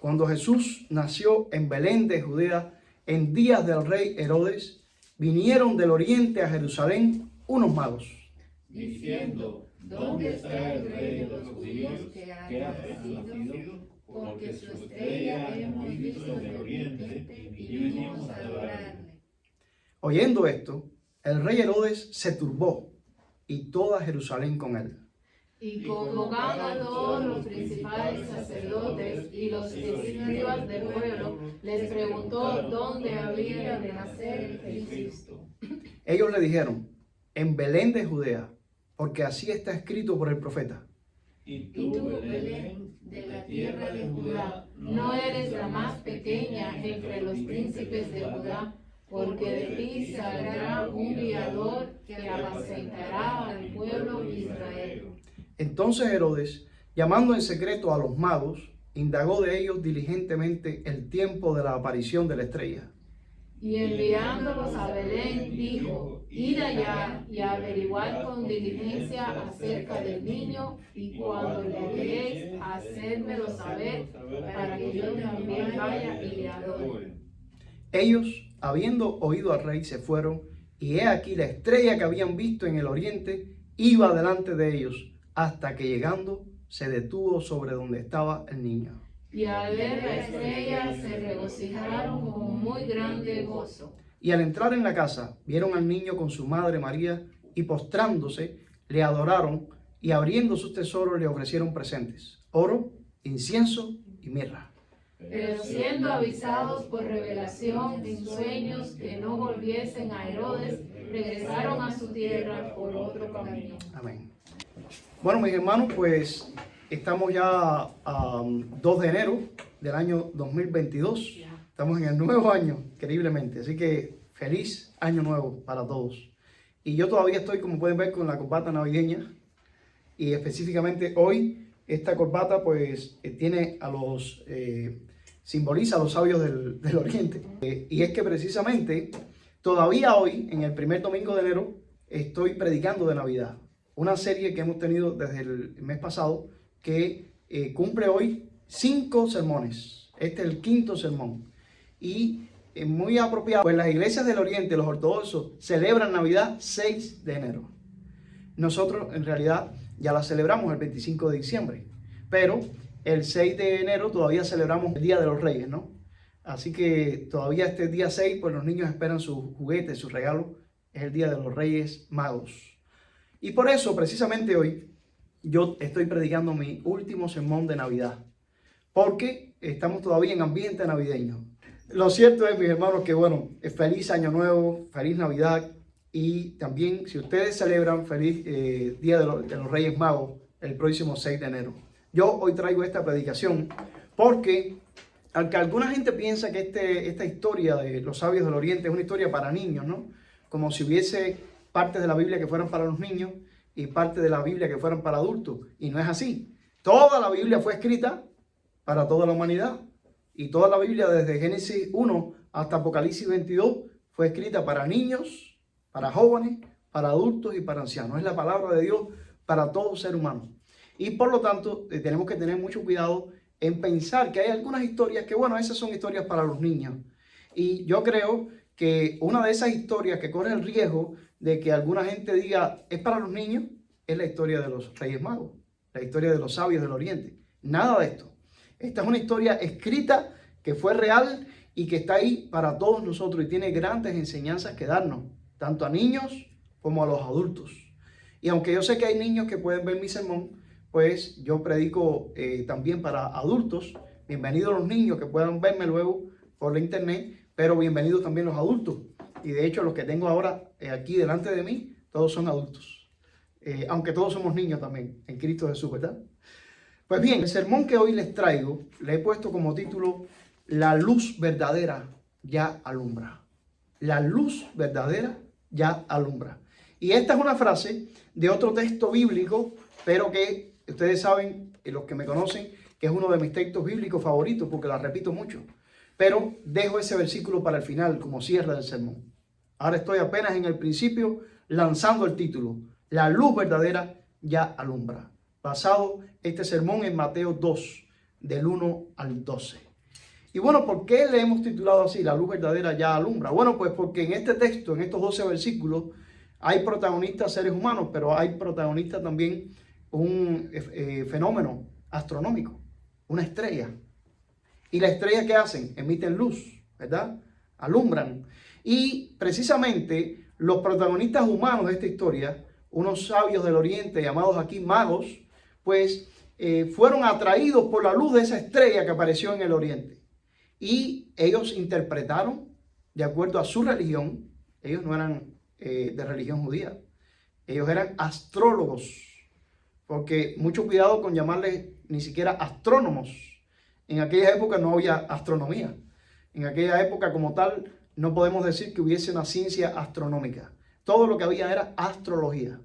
Cuando Jesús nació en Belén de Judea, en días del rey Herodes, vinieron del oriente a Jerusalén unos magos, diciendo: ¿Dónde está el rey de los judíos que ha nacido? Porque su estrella hemos visto en el oriente y venimos a adorarle. Oyendo esto, el rey Herodes se turbó y toda Jerusalén con él. Y convocando a todos los principales sacerdotes y los escribas del pueblo, les preguntó dónde había de nacer el Cristo. Ellos le dijeron: en Belén de Judea, porque así está escrito por el profeta. Y tú, Belén, de la tierra de Judá, No eres la más pequeña entre los príncipes de Judá, porque de ti saldrá un guiador que apacentará al pueblo de Israel. Entonces Herodes, llamando en secreto a los magos, indagó de ellos diligentemente el tiempo de la aparición de la estrella. Y enviándolos a Belén, dijo: id allá y averiguad con diligencia acerca del niño, y cuando le halléis, hacedmelo saber, para que yo también vaya y le adore. Ellos, habiendo oído al rey, se fueron, y he aquí la estrella que habían visto en el oriente iba delante de ellos, hasta que llegando se detuvo sobre donde estaba el niño. Y al ver la estrella se regocijaron con muy grande gozo. Y al entrar en la casa, vieron al niño con su madre María, y postrándose, le adoraron, y abriendo sus tesoros le ofrecieron presentes: oro, incienso y mirra. Pero siendo avisados por revelación en sueños que no volviesen a Herodes, regresaron a su tierra por otro camino. Amén. Bueno, mis hermanos, pues estamos ya a 2 de enero del año 2022. Estamos en el nuevo año, increíblemente. Así que feliz año nuevo para todos. Y yo todavía estoy, como pueden ver, con la corbata navideña. Y específicamente hoy, esta corbata pues tiene a los... simboliza a los sabios del oriente. Y es que precisamente todavía hoy, en el primer domingo de enero, estoy predicando de Navidad. Una serie que hemos tenido desde el mes pasado que cumple hoy 5 sermones. Este es el 5º sermón. Y muy apropiado, pues las iglesias del oriente, los ortodoxos, celebran Navidad 6 de enero. Nosotros en realidad ya la celebramos el 25 de diciembre. Pero el 6 de enero todavía celebramos el Día de los Reyes, ¿no? Así que todavía este día 6, pues los niños esperan sus juguetes, sus regalos. Es el Día de los Reyes Magos. Y por eso, precisamente hoy, yo estoy predicando mi último sermón de Navidad. Porque estamos todavía en ambiente navideño. Lo cierto es, mis hermanos, que bueno, feliz Año Nuevo, feliz Navidad. Y también, si ustedes celebran feliz Día de los Reyes Magos, el próximo 6 de enero. Yo hoy traigo esta predicación porque, aunque alguna gente piensa que esta historia de los sabios del oriente es una historia para niños, ¿no? Como si hubiese partes de la Biblia que fueran para los niños y partes de la Biblia que fueran para adultos. Y no es así. Toda la Biblia fue escrita para toda la humanidad. Y toda la Biblia, desde Génesis 1 hasta Apocalipsis 22, fue escrita para niños, para jóvenes, para adultos y para ancianos. Es la palabra de Dios para todo ser humano. Y por lo tanto, tenemos que tener mucho cuidado en pensar que hay algunas historias que, bueno, esas son historias para los niños. Y yo creo que una de esas historias que corre el riesgo de que alguna gente diga es para los niños es la historia de los Reyes Magos, la historia de los sabios del Oriente. Nada de esto. Esta es una historia escrita que fue real y que está ahí para todos nosotros y tiene grandes enseñanzas que darnos, tanto a niños como a los adultos. Y aunque yo sé que hay niños que pueden ver mi sermón, pues yo predico también para adultos. Bienvenidos los niños que puedan verme luego por la internet, pero bienvenidos también los adultos. Y de hecho los que tengo ahora aquí delante de mí, todos son adultos. Aunque todos somos niños también, en Cristo Jesús, ¿verdad? Pues bien, el sermón que hoy les traigo, le he puesto como título: La luz verdadera ya alumbra. La luz verdadera ya alumbra. Y esta es una frase de otro texto bíblico, pero que ustedes saben, los que me conocen, que es uno de mis textos bíblicos favoritos porque la repito mucho. Pero dejo ese versículo para el final como cierre del sermón. Ahora estoy apenas en el principio lanzando el título: La luz verdadera ya alumbra. Basado este sermón en Mateo 2, del 1 al 12. Y bueno, ¿por qué le hemos titulado así? La luz verdadera ya alumbra. Bueno, pues porque en este texto, en estos 12 versículos, hay protagonistas seres humanos, pero hay protagonistas también un fenómeno astronómico, una estrella. ¿Y la estrella qué hacen? Emiten luz, ¿verdad? Alumbran. Y precisamente los protagonistas humanos de esta historia, unos sabios del oriente llamados aquí magos, pues fueron atraídos por la luz de esa estrella que apareció en el oriente. Y ellos interpretaron de acuerdo a su religión. Ellos no eran de religión judía, ellos eran astrólogos, porque mucho cuidado con llamarles ni siquiera astrónomos. En aquella época no había astronomía, en aquella época como tal no podemos decir que hubiese una ciencia astronómica, todo lo que había era astrología.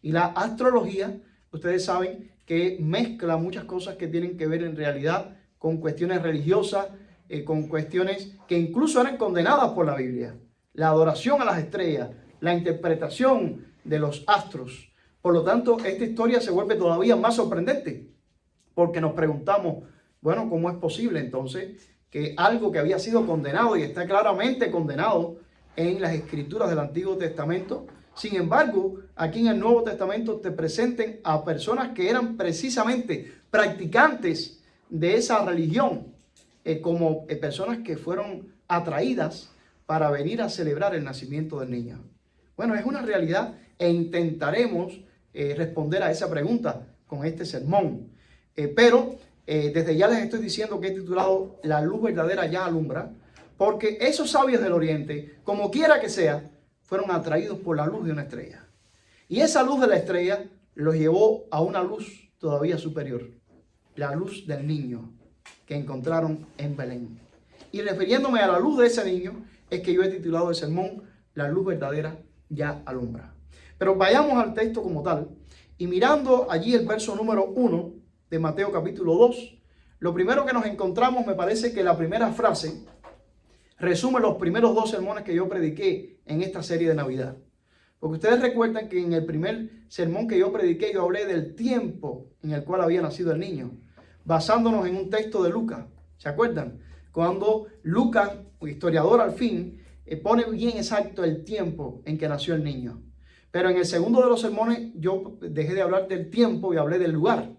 Y la astrología, ustedes saben que mezcla muchas cosas que tienen que ver en realidad con cuestiones religiosas, con cuestiones que incluso eran condenadas por la Biblia. La adoración a las estrellas, la interpretación de los astros. Por lo tanto, esta historia se vuelve todavía más sorprendente, porque nos preguntamos, bueno, ¿cómo es posible entonces que algo que había sido condenado y está claramente condenado en las escrituras del Antiguo Testamento, sin embargo, aquí en el Nuevo Testamento te presenten a personas que eran precisamente practicantes de esa religión, como personas que fueron atraídas para venir a celebrar el nacimiento del niño? Bueno, es una realidad e intentaremos responder a esa pregunta con este sermón. Pero desde ya les estoy diciendo que he titulado La luz verdadera ya alumbra, porque esos sabios del oriente, como quiera que sea, fueron atraídos por la luz de una estrella. Y esa luz de la estrella los llevó a una luz todavía superior, la luz del niño que encontraron en Belén. Y refiriéndome a la luz de ese niño, es que yo he titulado el sermón La luz verdadera ya alumbra. Pero vayamos al texto como tal, y mirando allí el verso número 1 de Mateo capítulo 2, lo primero que nos encontramos, me parece que la primera frase resume los primeros 2 sermones que yo prediqué en esta serie de Navidad. Porque ustedes recuerdan que en el primer sermón que yo prediqué, yo hablé del tiempo en el cual había nacido el niño, basándonos en un texto de Lucas. ¿Se acuerdan? Cuando Lucas, historiador al fin, pone bien exacto el tiempo en que nació el niño. Pero en el segundo de los sermones yo dejé de hablar del tiempo y hablé del lugar.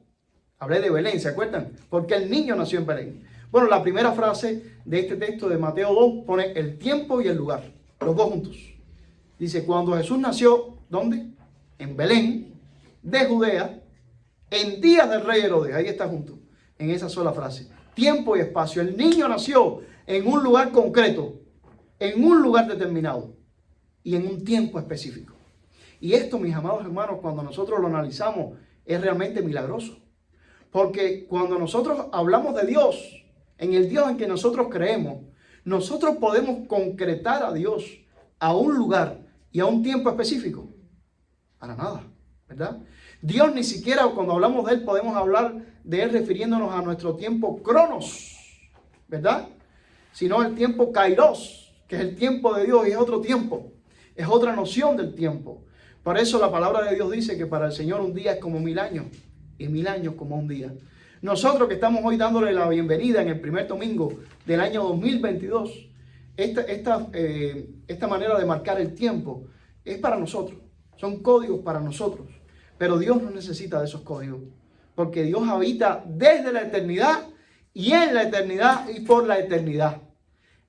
Hablé de Belén, ¿se acuerdan? Porque el niño nació en Belén. Bueno, la primera frase de este texto de Mateo 2 pone el tiempo y el lugar, los dos juntos. Dice, cuando Jesús nació, ¿dónde? En Belén, de Judea, en días del rey Herodes. Ahí está junto, en esa sola frase. Tiempo y espacio. El niño nació en un lugar concreto, en un lugar determinado y en un tiempo específico. Y esto, mis amados hermanos, cuando nosotros lo analizamos, es realmente milagroso. Porque cuando nosotros hablamos de Dios, en el Dios en que nosotros creemos, nosotros podemos concretar a Dios a un lugar y a un tiempo específico. Para nada, ¿verdad? Dios ni siquiera cuando hablamos de Él podemos hablar de Él refiriéndonos a nuestro tiempo cronos, ¿verdad? Sino el tiempo kairos, que es el tiempo de Dios y es otro tiempo, es otra noción del tiempo. Por eso la palabra de Dios dice que para el Señor un día es como 1000 años y 1000 años como un día. Nosotros que estamos hoy dándole la bienvenida en el primer domingo del año 2022, esta manera de marcar el tiempo es para nosotros, son códigos para nosotros, pero Dios no necesita de esos códigos, porque Dios habita desde la eternidad y en la eternidad y por la eternidad.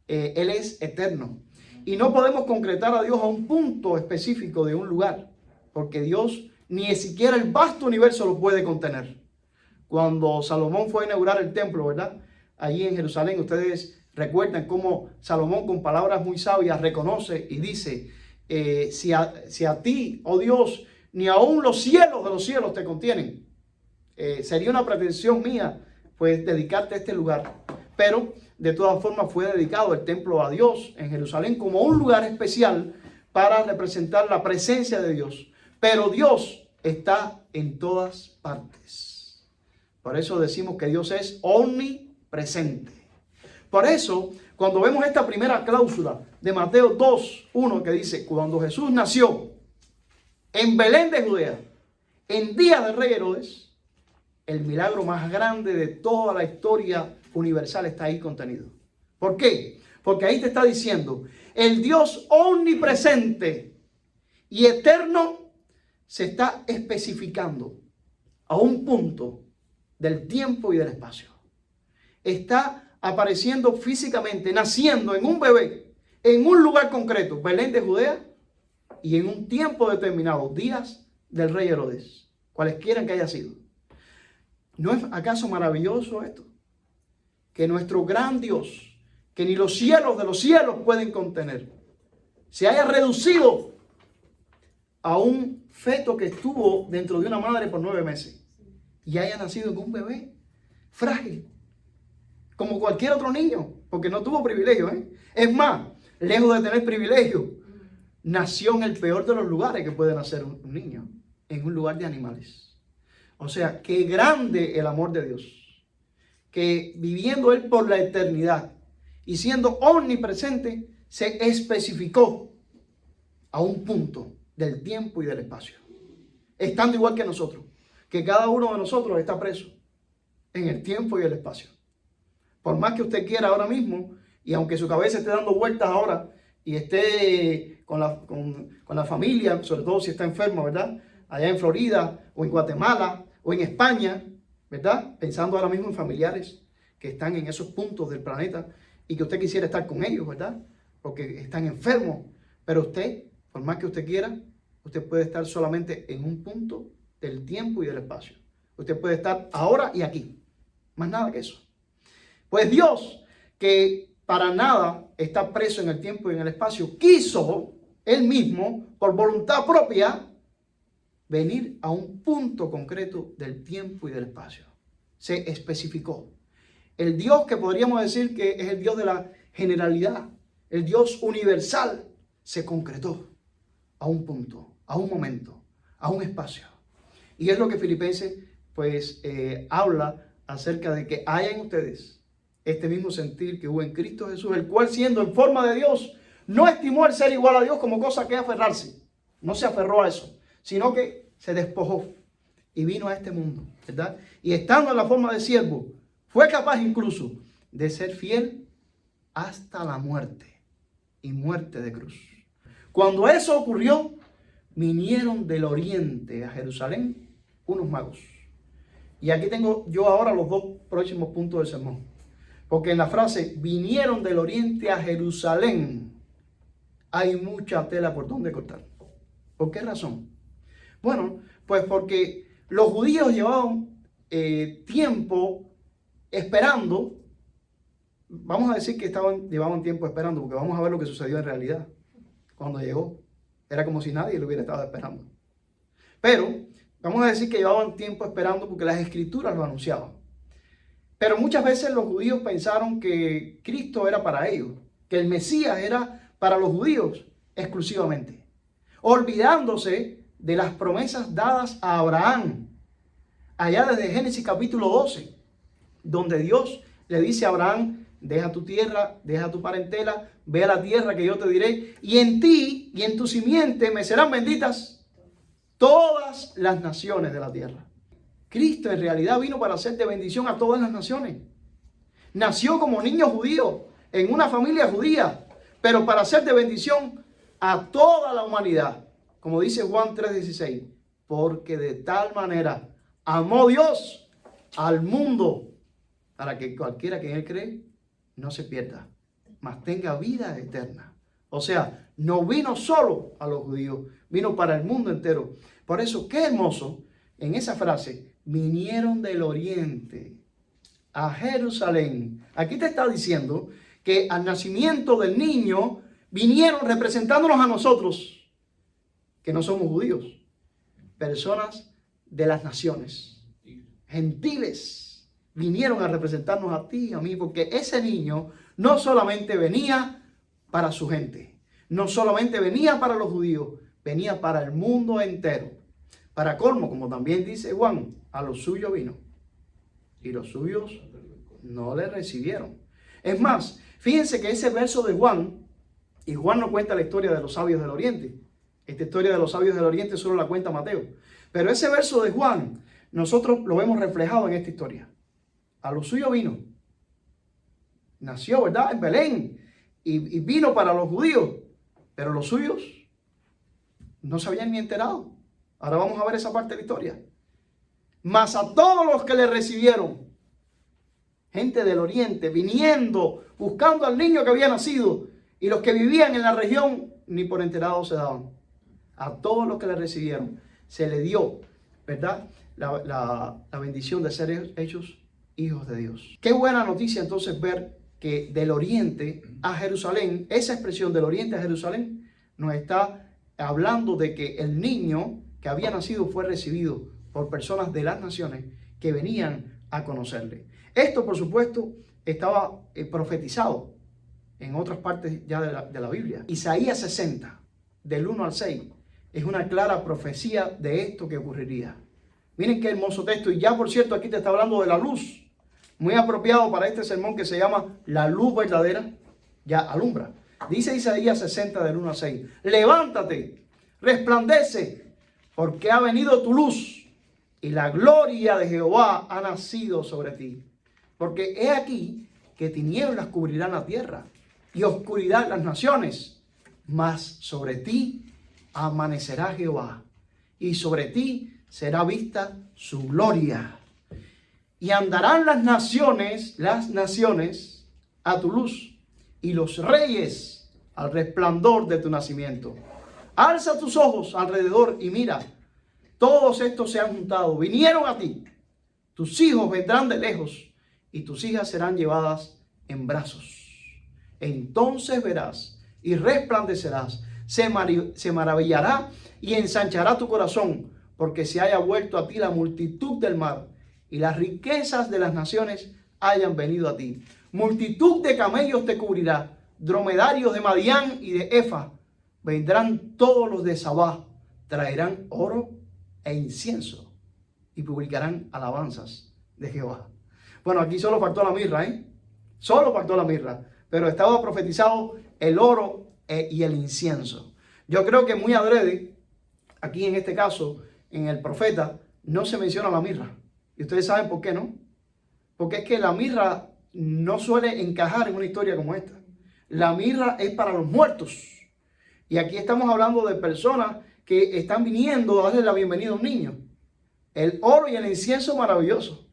Él es eterno y no podemos concretar a Dios a un punto específico de un lugar, porque Dios ni siquiera el vasto universo lo puede contener. Cuando Salomón fue a inaugurar el templo, ¿verdad? Allí en Jerusalén, ustedes recuerdan cómo Salomón con palabras muy sabias reconoce y dice, si a ti, oh Dios, ni aún los cielos de los cielos te contienen, sería una pretensión mía, pues, dedicarte a este lugar. Pero, de todas formas, fue dedicado el templo a Dios en Jerusalén como un lugar especial para representar la presencia de Dios. Pero Dios está en todas partes. Por eso decimos que Dios es omnipresente. Por eso, cuando vemos esta primera cláusula de Mateo 2:1 que dice, cuando Jesús nació en Belén de Judea, en día del rey Herodes, el milagro más grande de toda la historia universal está ahí contenido. ¿Por qué? Porque ahí te está diciendo, el Dios omnipresente y eterno se está especificando a un punto del tiempo y del espacio. Está apareciendo físicamente, naciendo en un bebé, en un lugar concreto, Belén de Judea, y en un tiempo determinado, días del rey Herodes, cualesquiera que haya sido. ¿No es acaso maravilloso esto? Que nuestro gran Dios, que ni los cielos de los cielos pueden contener, se haya reducido a un feto que estuvo dentro de una madre por 9 meses y haya nacido en un bebé frágil, como cualquier otro niño, porque no tuvo privilegio, ¿eh? Es más, lejos de tener privilegio, nació en el peor de los lugares que puede nacer un niño, en un lugar de animales. O sea, qué grande el amor de Dios, que viviendo Él por la eternidad y siendo omnipresente, se especificó a un punto del tiempo y del espacio, estando igual que nosotros, que cada uno de nosotros está preso en el tiempo y el espacio. Por más que usted quiera ahora mismo, y aunque su cabeza esté dando vueltas ahora, y esté con la familia, sobre todo si está enfermo, ¿verdad? Allá en Florida, o en Guatemala, o en España, ¿verdad? Pensando ahora mismo en familiares que están en esos puntos del planeta, y que usted quisiera estar con ellos, ¿verdad? Porque están enfermos. Pero usted, por más que usted quiera, usted puede estar solamente en un punto del tiempo y del espacio. Usted puede estar ahora y aquí. Más nada que eso. Pues Dios, que para nada está preso en el tiempo y en el espacio, quiso Él mismo, por voluntad propia, venir a un punto concreto del tiempo y del espacio. Se especificó. El Dios que podríamos decir que es el Dios de la generalidad, el Dios universal, se concretó a un punto, a un momento, a un espacio. Y es lo que Filipenses pues habla acerca de que haya en ustedes este mismo sentir que hubo en Cristo Jesús, el cual siendo en forma de Dios, no estimó el ser igual a Dios como cosa que aferrarse. No se aferró a eso, sino que se despojó y vino a este mundo, ¿verdad? Y estando en la forma de siervo, fue capaz incluso de ser fiel hasta la muerte y muerte de cruz. Cuando eso ocurrió, vinieron del oriente a Jerusalén unos magos. Y aquí tengo yo ahora los 2 próximos puntos del sermón. Porque en la frase, vinieron del oriente a Jerusalén, hay mucha tela por donde cortar. ¿Por qué razón? Bueno, pues porque los judíos llevaban tiempo esperando. Vamos a decir que llevaban tiempo esperando, porque vamos a ver lo que sucedió en realidad. Cuando llegó, era como si nadie lo hubiera estado esperando. Pero, vamos a decir que llevaban tiempo esperando porque las escrituras lo anunciaban. Pero muchas veces los judíos pensaron que Cristo era para ellos, que el Mesías era para los judíos exclusivamente, olvidándose de las promesas dadas a Abraham, allá desde Génesis capítulo 12, donde Dios le dice a Abraham, deja tu tierra, deja tu parentela, ve a la tierra que yo te diré, y en ti y en tu simiente me serán benditas todas las naciones de la tierra. Cristo en realidad vino para hacer de bendición a todas las naciones. Nació como niño judío, en una familia judía, pero para hacer de bendición a toda la humanidad. Como dice Juan 3:16, porque de tal manera amó Dios al mundo, para que cualquiera que en Él cree no se pierda, mas tenga vida eterna. O sea, no vino solo a los judíos, vino para el mundo entero. Por eso, qué hermoso en esa frase, vinieron del oriente a Jerusalén. Aquí te está diciendo que al nacimiento del niño vinieron representándonos a nosotros, que no somos judíos, personas de las naciones, gentiles, vinieron a representarnos a ti y a mí, porque ese niño no solamente venía para su gente, no solamente venía para los judíos, venía para el mundo entero. Para colmo, como también dice Juan, a los suyos vino y los suyos no le recibieron. Es más, fíjense que ese verso de Juan, y Juan no cuenta la historia de los sabios del oriente. Esta historia de los sabios del oriente solo la cuenta Mateo. Pero ese verso de Juan, nosotros lo vemos reflejado en esta historia. A los suyos vino nació, ¿verdad?, en Belén y vino para los judíos, pero los suyos no se habían ni enterado. Ahora vamos a ver esa parte de la historia. Mas a todos los que le recibieron, gente del oriente, viniendo, buscando al niño que había nacido, y los que vivían en la región, ni por enterados se daban. A todos los que le recibieron, se le dio, ¿verdad?, la bendición de ser hechos hijos de Dios. Qué buena noticia entonces ver que del oriente a Jerusalén, esa expresión del oriente a Jerusalén, nos está hablando de que el niño que había nacido fue recibido por personas de las naciones que venían a conocerle. Esto, por supuesto, estaba profetizado en otras partes ya de la Biblia. Isaías 60, del 1 al 6, es una clara profecía de esto que ocurriría. Miren qué hermoso texto. Y ya, por cierto, aquí te está hablando de la luz. Muy apropiado para este sermón que se llama La Luz Verdadera. Ya alumbra. Dice Isaías 60, del 1 al 6. Levántate, resplandece, porque ha venido tu luz y la gloria de Jehová ha nacido sobre ti. Porque he aquí que tinieblas cubrirán la tierra y oscuridad las naciones. Mas sobre ti amanecerá Jehová y sobre ti será vista su gloria. Y andarán las naciones a tu luz y los reyes al resplandor de tu nacimiento. Alza tus ojos alrededor y mira, todos estos se han juntado, vinieron a ti. Tus hijos vendrán de lejos y tus hijas serán llevadas en brazos. Entonces verás y resplandecerás, se maravillará y ensanchará tu corazón, porque se haya vuelto a ti la multitud del mar y las riquezas de las naciones hayan venido a ti. Multitud de camellos te cubrirá, dromedarios de Madián y de Efa. Vendrán todos los de Sabá, traerán oro e incienso y publicarán alabanzas de Jehová. Bueno, aquí solo faltó la mirra, Solo faltó la mirra, pero estaba profetizado el oro y el incienso. Yo creo que muy adrede, aquí en este caso, en el profeta, no se menciona la mirra. Y ustedes saben por qué, ¿no? Porque es que la mirra no suele encajar en una historia como esta. La mirra es para los muertos. Y aquí estamos hablando de personas que están viniendo a darle la bienvenida a un niño. El oro y el incienso maravilloso.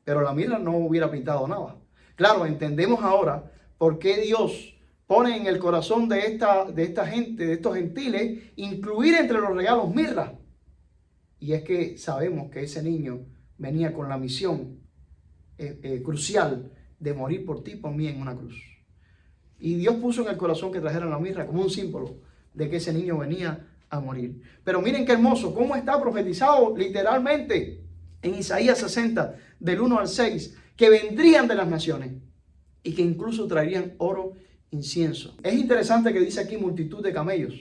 Pero la mirra no hubiera pintado nada. Claro, entendemos ahora por qué Dios pone en el corazón de esta gente, de estos gentiles, incluir entre los regalos mirra. Y es que sabemos que ese niño venía con la misión crucial de morir por ti y por mí en una cruz. Y Dios puso en el corazón que trajeran la mirra como un símbolo de que ese niño venía a morir. Pero miren qué hermoso, cómo está profetizado literalmente en Isaías 60, del 1 al 6, que vendrían de las naciones y que incluso traerían oro, incienso. Es interesante que dice aquí multitud de camellos,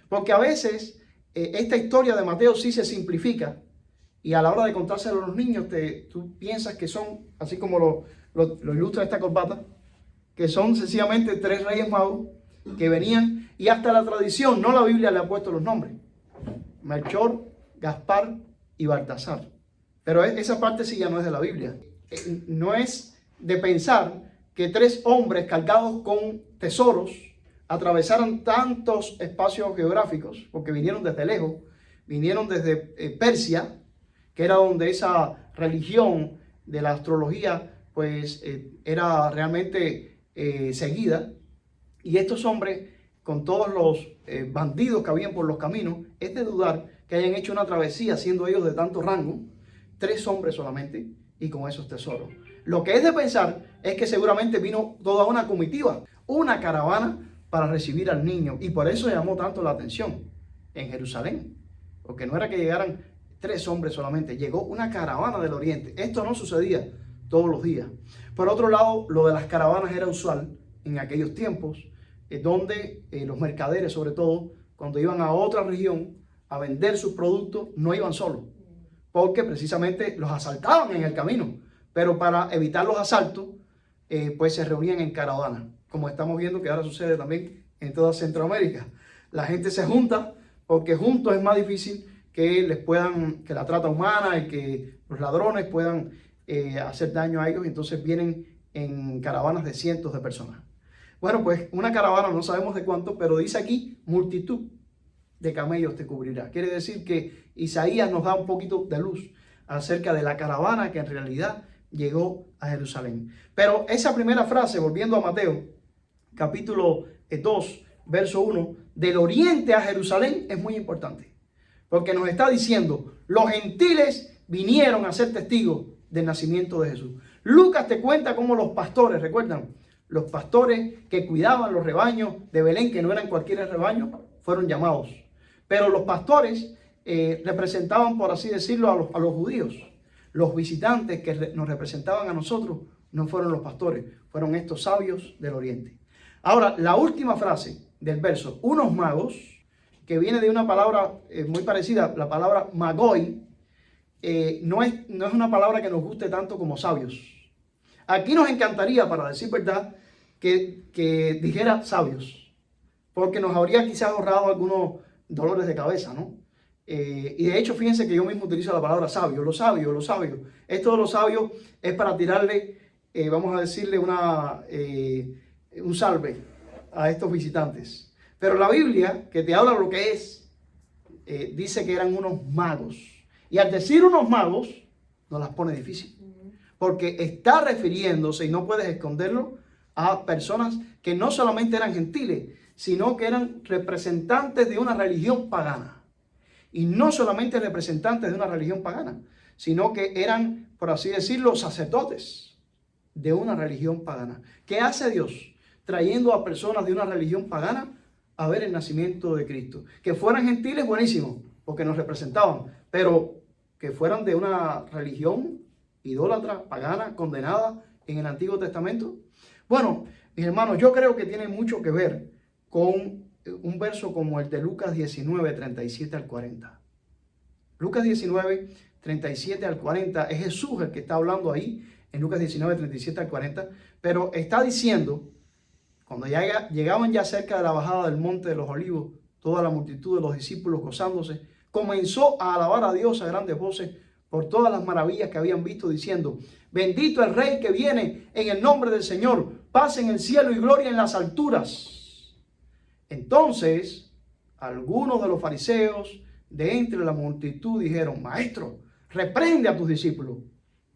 porque a veces esta historia de Mateo sí se simplifica y a la hora de contárselo a los niños tú piensas que son, así como lo ilustra esta corbata, que son sencillamente 3 reyes magos que venían, y hasta la tradición, no la Biblia, le ha puesto los nombres: Melchor, Gaspar y Baltasar. Pero esa parte sí ya no es de la Biblia. No es de pensar que 3 hombres cargados con tesoros atravesaran tantos espacios geográficos, porque vinieron desde lejos, vinieron desde Persia, que era donde esa religión de la astrología pues era realmente seguida. Y estos hombres, con todos los bandidos que habían por los caminos, es de dudar que hayan hecho una travesía, siendo ellos de tanto rango, 3 hombres solamente, y con esos tesoros. Lo que es de pensar es que seguramente vino toda una comitiva, una caravana para recibir al niño, y por eso llamó tanto la atención en Jerusalén, porque no era que llegaran 3 hombres solamente, llegó una caravana del oriente. Esto no sucedía todos los días. Por otro lado, lo de las caravanas era usual en aquellos tiempos, donde los mercaderes, sobre todo, cuando iban a otra región a vender sus productos, no iban solos, porque precisamente los asaltaban en el camino. Pero para evitar los asaltos, pues se reunían en caravanas, como estamos viendo que ahora sucede también en toda Centroamérica. La gente se junta porque juntos es más difícil que la trata humana y que los ladrones puedan hacer daño a ellos. Entonces vienen en caravanas de cientos de personas. Bueno, pues una caravana no sabemos de cuánto, pero dice aquí multitud de camellos te cubrirá. Quiere decir que Isaías nos da un poquito de luz acerca de la caravana que en realidad llegó a Jerusalén. Pero esa primera frase, volviendo a Mateo, capítulo 2, verso 1, del oriente a Jerusalén, es muy importante. Porque nos está diciendo, los gentiles vinieron a ser testigos del nacimiento de Jesús. Lucas te cuenta cómo los pastores, ¿recuerdan? Los pastores que cuidaban los rebaños de Belén, que no eran cualquier rebaño, fueron llamados. Pero los pastores representaban, por así decirlo, a los judíos. Los visitantes que nos representaban a nosotros no fueron los pastores, fueron estos sabios del oriente. Ahora, la última frase del verso, unos magos, que viene de una palabra muy parecida, la palabra magoi, no es una palabra que nos guste tanto como sabios. Aquí nos encantaría, para decir verdad, que dijera sabios, porque nos habría quizás ahorrado algunos dolores de cabeza, ¿no? Y de hecho, fíjense que yo mismo utilizo la palabra sabio, los sabios, los sabios. Esto de los sabios es para tirarle, vamos a decirle un salve a estos visitantes. Pero la Biblia, que te habla lo que es, dice que eran unos magos. Y al decir unos magos, nos las pone difícil. Porque está refiriéndose, y no puedes esconderlo, a personas que no solamente eran gentiles, sino que eran representantes de una religión pagana. Y no solamente representantes de una religión pagana, sino que eran, por así decirlo, sacerdotes de una religión pagana. ¿Qué hace Dios? Trayendo a personas de una religión pagana a ver el nacimiento de Cristo. Que fueran gentiles, buenísimo, porque nos representaban, pero que fueran de una religión idólatra, pagana, condenada en el Antiguo Testamento. Bueno, mis hermanos, yo creo que tiene mucho que ver con un verso como el de Lucas 19, 37 al 40. Lucas 19, 37 al 40, es Jesús el que está hablando ahí, en Lucas 19, 37 al 40, pero está diciendo, cuando llegaban ya cerca de la bajada del monte de los olivos, toda la multitud de los discípulos gozándose, comenzó a alabar a Dios a grandes voces por todas las maravillas que habían visto, diciendo, bendito el Rey que viene en el nombre del Señor, paz en el cielo y gloria en las alturas. Entonces, algunos de los fariseos de entre la multitud dijeron, maestro, reprende a tus discípulos.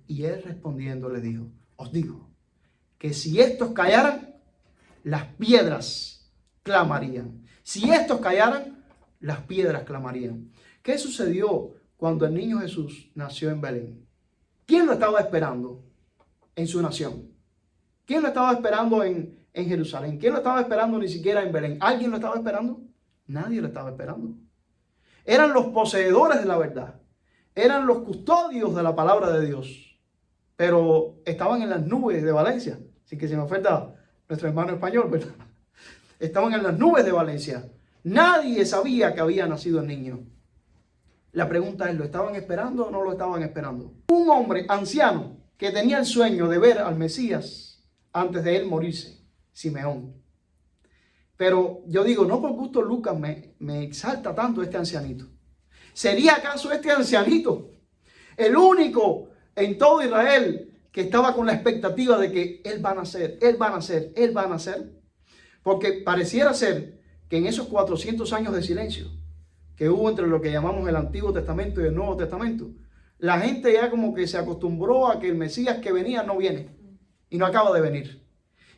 Y él respondiendo les dijo, os digo, que si estos callaran, las piedras clamarían. Si estos callaran, las piedras clamarían. ¿Qué sucedió cuando el niño Jesús nació en Belén? ¿Quién lo estaba esperando en su nación? ¿Quién lo estaba esperando en Jerusalén? ¿Quién lo estaba esperando ni siquiera en Belén? ¿Alguien lo estaba esperando? Nadie lo estaba esperando. Eran los poseedores de la verdad. Eran los custodios de la palabra de Dios. Pero estaban en las nubes de Valencia. Así que se me oferta nuestro hermano español, ¿verdad? Estaban en las nubes de Valencia. Nadie sabía que había nacido el niño. La pregunta es, ¿lo estaban esperando o no lo estaban esperando? Un hombre anciano que tenía el sueño de ver al Mesías antes de él morirse, Simeón. Pero yo digo, no por gusto Lucas me exalta tanto este ancianito. ¿Sería acaso este ancianito el único en todo Israel que estaba con la expectativa de que él va a nacer, él va a nacer, él va a nacer? Porque pareciera ser que en esos 400 años de silencio que hubo entre lo que llamamos el Antiguo Testamento y el Nuevo Testamento, la gente ya como que se acostumbró a que el Mesías que venía no viene y no acaba de venir.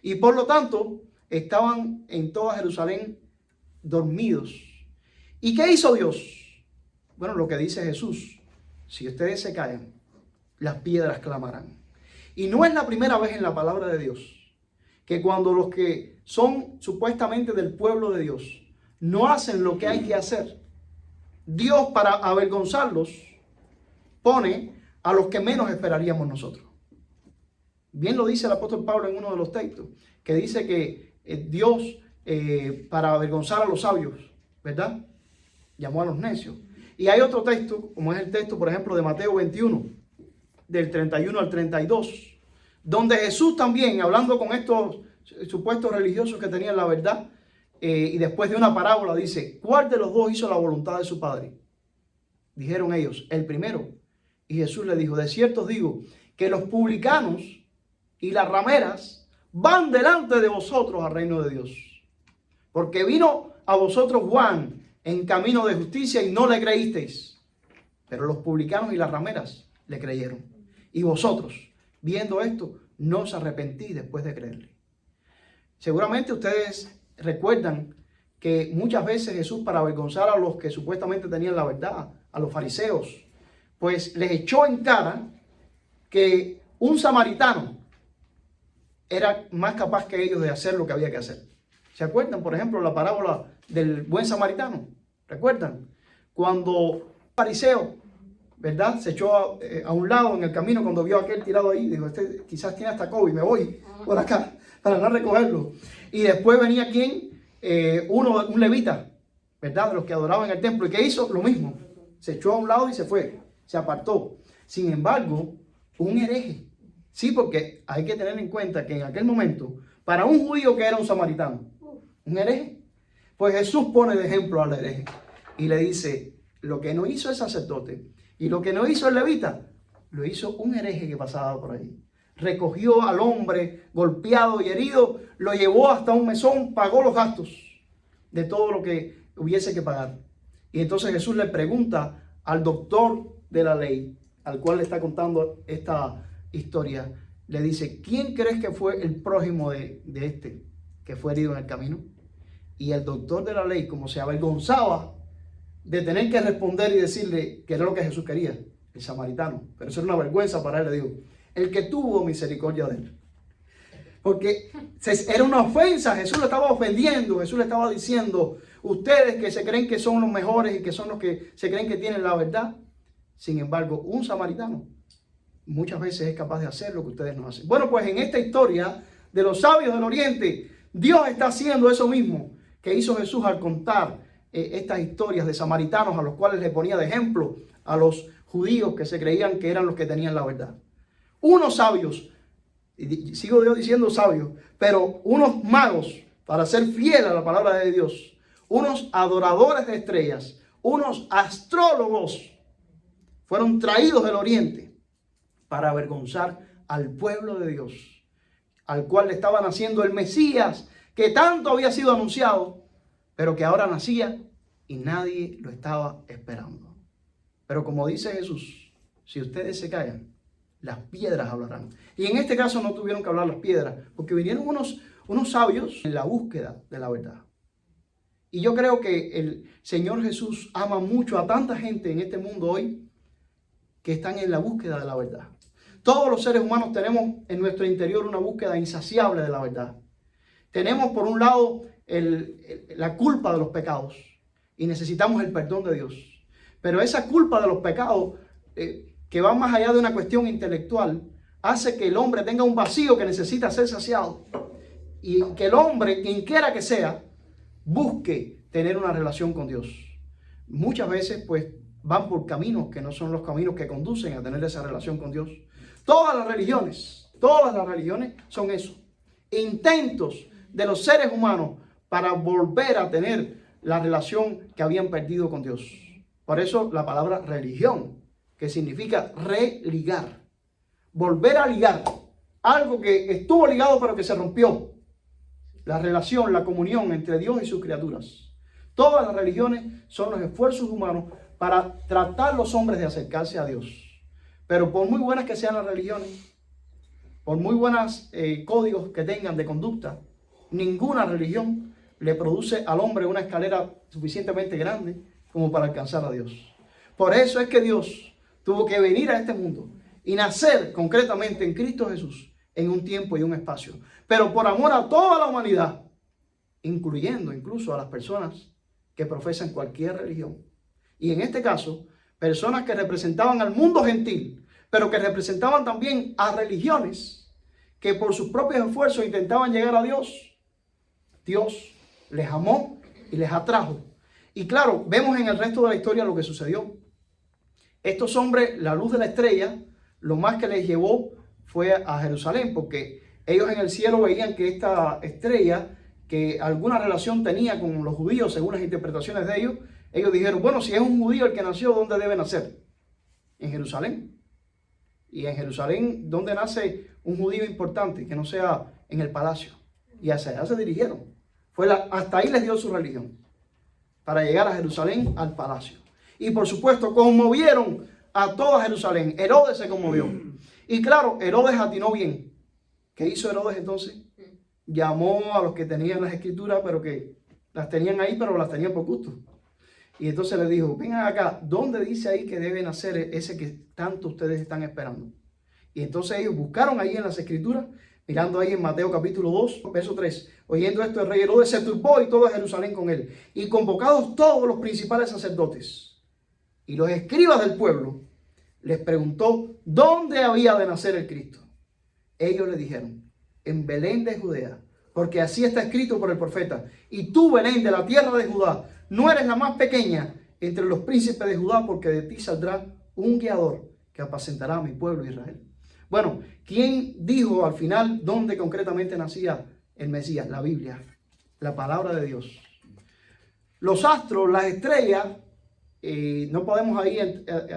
Y por lo tanto, estaban en toda Jerusalén dormidos. ¿Y qué hizo Dios? Bueno, lo que dice Jesús, si ustedes se callan, las piedras clamarán. Y no es la primera vez en la palabra de Dios que cuando los que son supuestamente del pueblo de Dios no hacen lo que hay que hacer, Dios, para avergonzarlos, pone a los que menos esperaríamos nosotros. Bien lo dice el apóstol Pablo en uno de los textos, que dice que Dios, para avergonzar a los sabios, ¿verdad?, llamó a los necios. Y hay otro texto, como es el texto, por ejemplo, de Mateo 21, del 31 al 32, donde Jesús también, hablando con estos supuestos religiosos que tenían la verdad, y después de una parábola dice, ¿cuál de los dos hizo la voluntad de su padre? Dijeron ellos, el primero. Y Jesús le dijo, de cierto os digo, que los publicanos y las rameras van delante de vosotros al reino de Dios. Porque vino a vosotros Juan en camino de justicia y no le creísteis. Pero los publicanos y las rameras le creyeron. Y vosotros, viendo esto, no os arrepentís después de creerle. Seguramente ustedes recuerdan que muchas veces Jesús, para avergonzar a los que supuestamente tenían la verdad, a los fariseos, pues les echó en cara que un samaritano era más capaz que ellos de hacer lo que había que hacer. ¿Se acuerdan, por ejemplo, la parábola del buen samaritano? ¿Recuerdan? Cuando el fariseo, ¿verdad?, se echó a un lado en el camino cuando vio a aquel tirado ahí, dijo, este quizás tiene hasta COVID, me voy por acá para no recogerlo. Y después venía un levita, ¿verdad?, de los que adoraban en el templo, y que hizo lo mismo. Se echó a un lado y se fue, se apartó. Sin embargo, un hereje. Sí, porque hay que tener en cuenta que en aquel momento, para un judío que era un samaritano, un hereje, pues Jesús pone de ejemplo al hereje y le dice, lo que no hizo el sacerdote y lo que no hizo el levita, lo hizo un hereje que pasaba por ahí. Recogió al hombre golpeado y herido, lo llevó hasta un mesón, pagó los gastos de todo lo que hubiese que pagar. Y entonces Jesús le pregunta al doctor de la ley, al cual le está contando esta historia, le dice, ¿quién crees que fue el prójimo de este que fue herido en el camino? Y el doctor de la ley, como se avergonzaba de tener que responder y decirle que era lo que Jesús quería, el samaritano, pero eso era una vergüenza para él, le dijo, el que tuvo misericordia de él. Porque era una ofensa, Jesús le estaba ofendiendo, Jesús le estaba diciendo, ustedes que se creen que son los mejores y que son los que se creen que tienen la verdad, sin embargo, un samaritano muchas veces es capaz de hacer lo que ustedes no hacen. Bueno, pues en esta historia de los sabios del Oriente, Dios está haciendo eso mismo que hizo Jesús al contar estas historias de samaritanos a los cuales le ponía de ejemplo a los judíos que se creían que eran los que tenían la verdad. Unos sabios, y sigo yo diciendo sabios, pero unos magos para ser fiel a la palabra de Dios, unos adoradores de estrellas, unos astrólogos fueron traídos del Oriente para avergonzar al pueblo de Dios, al cual le estaba naciendo el Mesías, que tanto había sido anunciado, pero que ahora nacía y nadie lo estaba esperando. Pero como dice Jesús, si ustedes se callan, las piedras hablarán. Y en este caso no tuvieron que hablar las piedras, porque vinieron unos sabios en la búsqueda de la verdad. Y yo creo que el Señor Jesús ama mucho a tanta gente en este mundo hoy que están en la búsqueda de la verdad. Todos los seres humanos tenemos en nuestro interior una búsqueda insaciable de la verdad. Tenemos por un lado la culpa de los pecados y necesitamos el perdón de Dios. Pero esa culpa de los pecados que va más allá de una cuestión intelectual hace que el hombre tenga un vacío que necesita ser saciado. Y que el hombre, quien quiera que sea, busque tener una relación con Dios. Muchas veces pues van por caminos que no son los caminos que conducen a tener esa relación con Dios. Todas las religiones son eso. Intentos de los seres humanos para volver a tener la relación que habían perdido con Dios. Por eso la palabra religión, que significa religar. Volver a ligar. Algo que estuvo ligado pero que se rompió. La relación, la comunión entre Dios y sus criaturas. Todas las religiones son los esfuerzos humanos para tratar los hombres de acercarse a Dios. Pero por muy buenas que sean las religiones, por muy buenos códigos que tengan de conducta, ninguna religión le produce al hombre una escalera suficientemente grande como para alcanzar a Dios. Por eso es que Dios tuvo que venir a este mundo y nacer concretamente en Cristo Jesús en un tiempo y un espacio. Pero por amor a toda la humanidad, incluyendo incluso a las personas que profesan cualquier religión. Y en este caso, personas que representaban al mundo gentil, pero que representaban también a religiones que por sus propios esfuerzos intentaban llegar a Dios. Dios les amó y les atrajo. Y claro, vemos en el resto de la historia lo que sucedió. Estos hombres, la luz de la estrella, lo más que les llevó fue a Jerusalén, porque ellos en el cielo veían que esta estrella, que alguna relación tenía con los judíos, según las interpretaciones de ellos dijeron, bueno, si es un judío el que nació, ¿dónde debe nacer? En Jerusalén. Y en Jerusalén, ¿dónde nace un judío importante? Que no sea en el palacio. Y hacia allá se dirigieron. Hasta ahí les dio su religión. Para llegar a Jerusalén, al palacio. Y por supuesto, conmovieron a toda Jerusalén. Herodes se conmovió. Y claro, Herodes atinó bien. ¿Qué hizo Herodes entonces? Llamó a los que tenían las escrituras, pero que las tenían ahí, pero las tenían por gusto. Y entonces les dijo, vengan acá, ¿dónde dice ahí que debe nacer ese que tanto ustedes están esperando? Y entonces ellos buscaron ahí en las escrituras, mirando ahí en Mateo capítulo 2, verso 3. Oyendo esto, el rey Herodes se turbó y todo Jerusalén con él. Y convocados todos los principales sacerdotes y los escribas del pueblo, les preguntó dónde había de nacer el Cristo. Ellos le dijeron, en Belén de Judea, porque así está escrito por el profeta. Y tú, Belén, de la tierra de Judá, no eres la más pequeña entre los príncipes de Judá, porque de ti saldrá un guiador que apacentará a mi pueblo Israel. Bueno, ¿quién dijo al final dónde concretamente nacía el Mesías? La Biblia, la palabra de Dios. Los astros, las estrellas, no podemos ahí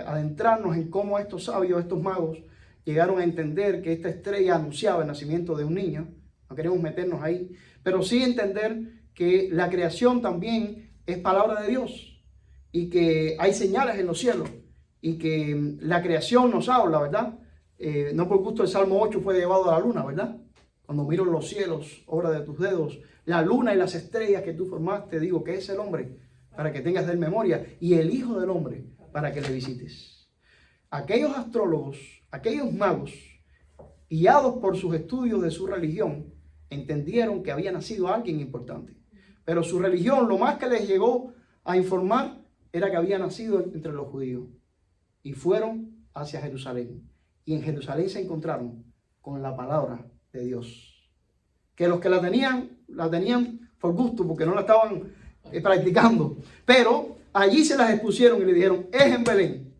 adentrarnos en cómo estos sabios, estos magos, llegaron a entender que esta estrella anunciaba el nacimiento de un niño. No queremos meternos ahí, pero sí entender que la creación también es palabra de Dios y que hay señales en los cielos y que la creación nos habla, ¿verdad? No por gusto el Salmo 8 fue llevado a la luna, ¿verdad? Cuando miro los cielos, obra de tus dedos, la luna y las estrellas que tú formaste, digo que es el hombre para que tengas de él memoria y el Hijo del Hombre para que le visites. Aquellos astrólogos, aquellos magos, guiados por sus estudios de su religión, entendieron que había nacido alguien importante. Pero su religión, lo más que les llegó a informar, era que había nacido entre los judíos. Y fueron hacia Jerusalén. Y en Jerusalén se encontraron con la palabra de Dios. Que los que la tenían por gusto, porque no la estaban practicando. Pero allí se las expusieron y le dijeron, es en Belén.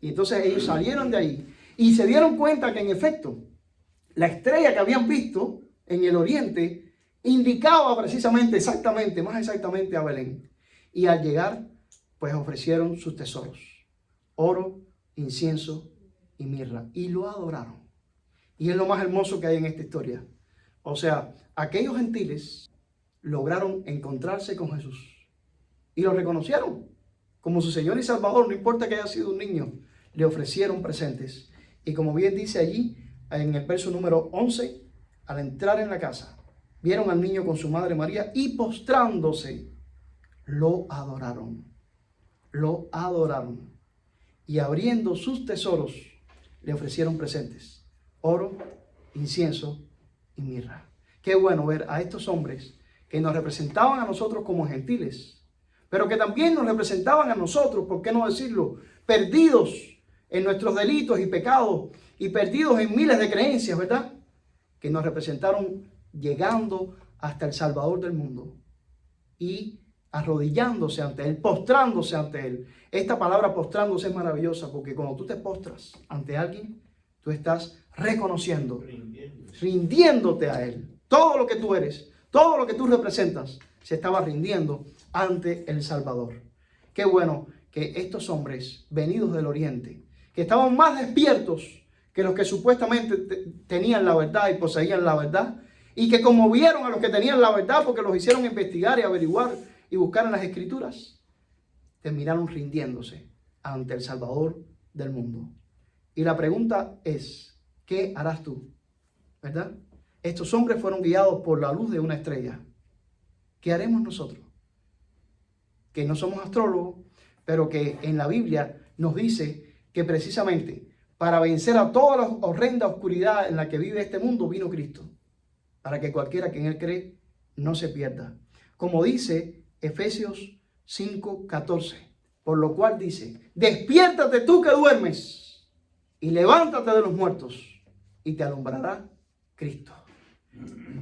Y entonces ellos salieron de ahí y se dieron cuenta que en efecto, la estrella que habían visto en el oriente indicaba precisamente, más exactamente a Belén. Y al llegar, pues ofrecieron sus tesoros, oro, incienso y mirra, y lo adoraron. Y es lo más hermoso que hay en esta historia. O sea, aquellos gentiles lograron encontrarse con Jesús y lo reconocieron como su Señor y Salvador, no importa que haya sido un niño, le ofrecieron presentes. Y como bien dice allí, en el verso número 11, al entrar en la casa, vieron al niño con su madre María y postrándose, lo adoraron. Lo adoraron. Y abriendo sus tesoros, le ofrecieron presentes, oro, incienso y mirra. Qué bueno ver a estos hombres que nos representaban a nosotros como gentiles, pero que también nos representaban a nosotros, ¿por qué no decirlo?, perdidos en nuestros delitos y pecados y perdidos en miles de creencias, ¿verdad?, que nos representaron llegando hasta el Salvador del mundo y arrodillándose ante Él, postrándose ante Él. Esta palabra postrándose es maravillosa porque cuando tú te postras ante alguien, tú estás reconociendo, rindiéndote a Él. Todo lo que tú eres, todo lo que tú representas, se estaba rindiendo ante el Salvador. Qué bueno que estos hombres venidos del oriente, que estaban más despiertos que los que supuestamente tenían la verdad y poseían la verdad, y que conmovieron a los que tenían la verdad porque los hicieron investigar y averiguar y buscar en las escrituras, terminaron rindiéndose ante el Salvador del mundo. Y la pregunta es, ¿qué harás tú? ¿Verdad? Estos hombres fueron guiados por la luz de una estrella. ¿Qué haremos nosotros? Que no somos astrólogos, pero que en la Biblia nos dice que precisamente para vencer a toda la horrenda oscuridad en la que vive este mundo vino Cristo, para que cualquiera que en Él cree no se pierda. Como dice Efesios 5:14, por lo cual dice, despiértate tú que duermes y levántate de los muertos y te alumbrará Cristo.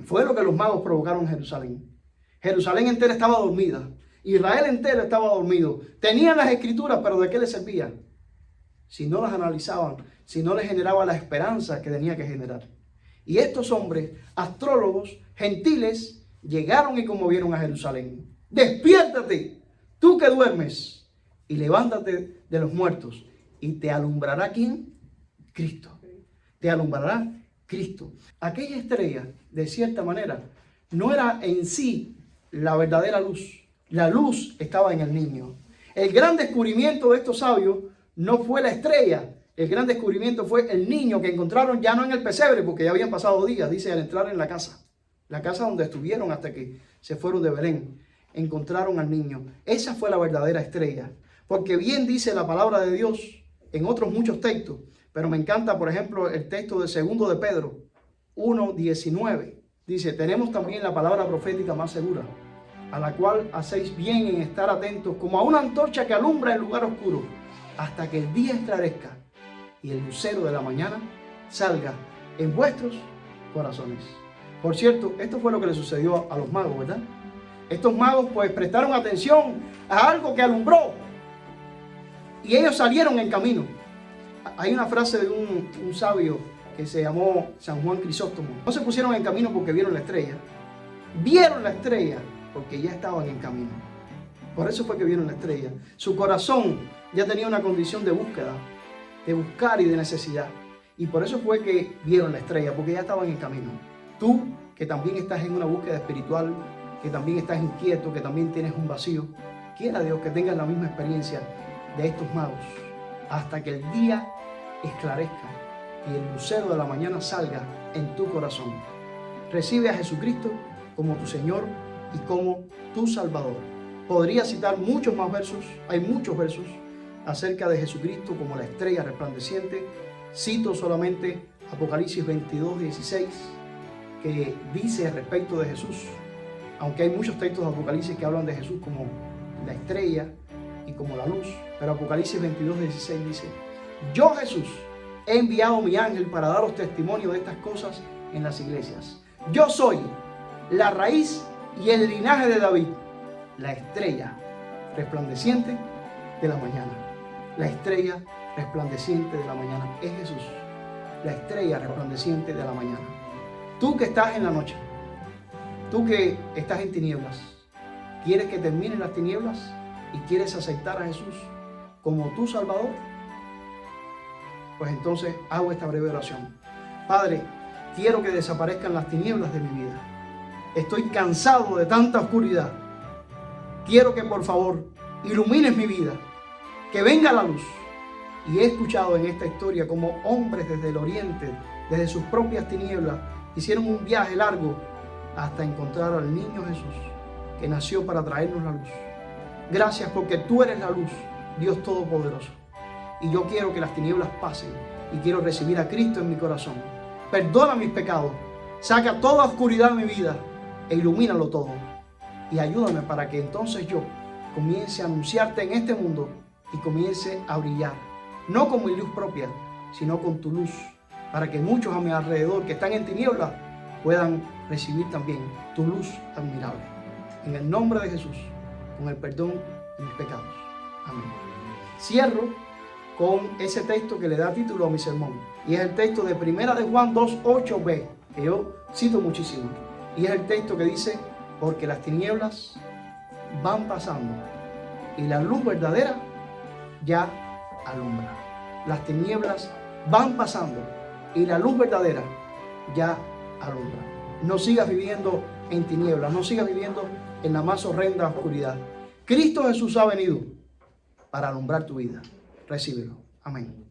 Fue lo que los magos provocaron en Jerusalén. Jerusalén entera estaba dormida. Israel entero estaba dormido. Tenían las escrituras, pero ¿de qué les servía? Si no las analizaban, si no les generaba la esperanza que tenía que generar. Y estos hombres, astrólogos, gentiles, llegaron y conmovieron a Jerusalén. Despiértate, tú que duermes, y levántate de los muertos, y te alumbrará ¿quién? Cristo. Te alumbrará Cristo. Aquella estrella, de cierta manera, no era en sí la verdadera luz. La luz estaba en el niño. El gran descubrimiento de estos sabios no fue la estrella. El gran descubrimiento fue el niño que encontraron ya no en el pesebre, porque ya habían pasado días, dice, al entrar en la casa donde estuvieron hasta que se fueron de Belén. Encontraron al niño. Esa fue la verdadera estrella. Porque bien dice la palabra de Dios en otros muchos textos, pero me encanta, por ejemplo, el texto de 2 de Pedro 1:19. Dice, tenemos también la palabra profética más segura, a la cual hacéis bien en estar atentos como a una antorcha que alumbra el lugar oscuro, hasta que el día esclarezca y el lucero de la mañana salga en vuestros corazones. Por cierto, esto fue lo que le sucedió a los magos, ¿verdad? Estos magos pues prestaron atención a algo que alumbró y ellos salieron en camino. Hay una frase de un sabio que se llamó San Juan Crisóstomo. No se pusieron en camino porque vieron la estrella. Vieron la estrella porque ya estaban en camino. Por eso fue que vieron la estrella. Su corazón ya tenía una condición de búsqueda, de buscar y de necesidad. Y por eso fue que vieron la estrella, porque ya estaban en camino. Tú, que también estás en una búsqueda espiritual, que también estás inquieto, que también tienes un vacío, quiera Dios que tengas la misma experiencia de estos magos, hasta que el día esclarezca y el lucero de la mañana salga en tu corazón. Recibe a Jesucristo como tu Señor y como tu Salvador. Podría citar muchos más versos, hay muchos versos acerca de Jesucristo como la estrella resplandeciente. Cito solamente Apocalipsis 22:16, que dice respecto de Jesús, aunque hay muchos textos de Apocalipsis que hablan de Jesús como la estrella y como la luz, pero Apocalipsis 22:16 dice, yo Jesús he enviado mi ángel para daros testimonio de estas cosas en las iglesias. Yo soy la raíz y el linaje de David, la estrella resplandeciente de la mañana. La estrella resplandeciente de la mañana es Jesús, la estrella resplandeciente de la mañana. Tú que estás en la noche, tú que estás en tinieblas, ¿quieres que terminen las tinieblas y quieres aceptar a Jesús como tu Salvador? Pues entonces hago esta breve oración. Padre, quiero que desaparezcan las tinieblas de mi vida. Estoy cansado de tanta oscuridad. Quiero que por favor ilumines mi vida, que venga la luz. Y he escuchado en esta historia como hombres desde el oriente, desde sus propias tinieblas, hicieron un viaje largo hasta encontrar al niño Jesús, que nació para traernos la luz. Gracias porque tú eres la luz, Dios Todopoderoso. Y yo quiero que las tinieblas pasen y quiero recibir a Cristo en mi corazón. Perdona mis pecados, saca toda oscuridad de mi vida e ilumínalo todo. Y ayúdame para que entonces yo comience a anunciarte en este mundo y comience a brillar, no con mi luz propia, sino con tu luz, para que muchos a mi alrededor que están en tinieblas puedan recibir también tu luz admirable. En el nombre de Jesús, con el perdón de mis pecados. Amén. Cierro con ese texto que le da título a mi sermón, y es el texto de 1 de Juan 2:8b, que yo cito muchísimo, y es el texto que dice, porque las tinieblas van pasando y la luz verdadera ya alumbra. Las tinieblas van pasando y la luz verdadera ya alumbra. No sigas viviendo en tinieblas, no sigas viviendo en la más horrenda oscuridad. Cristo Jesús ha venido para alumbrar tu vida. Recíbelo. Amén.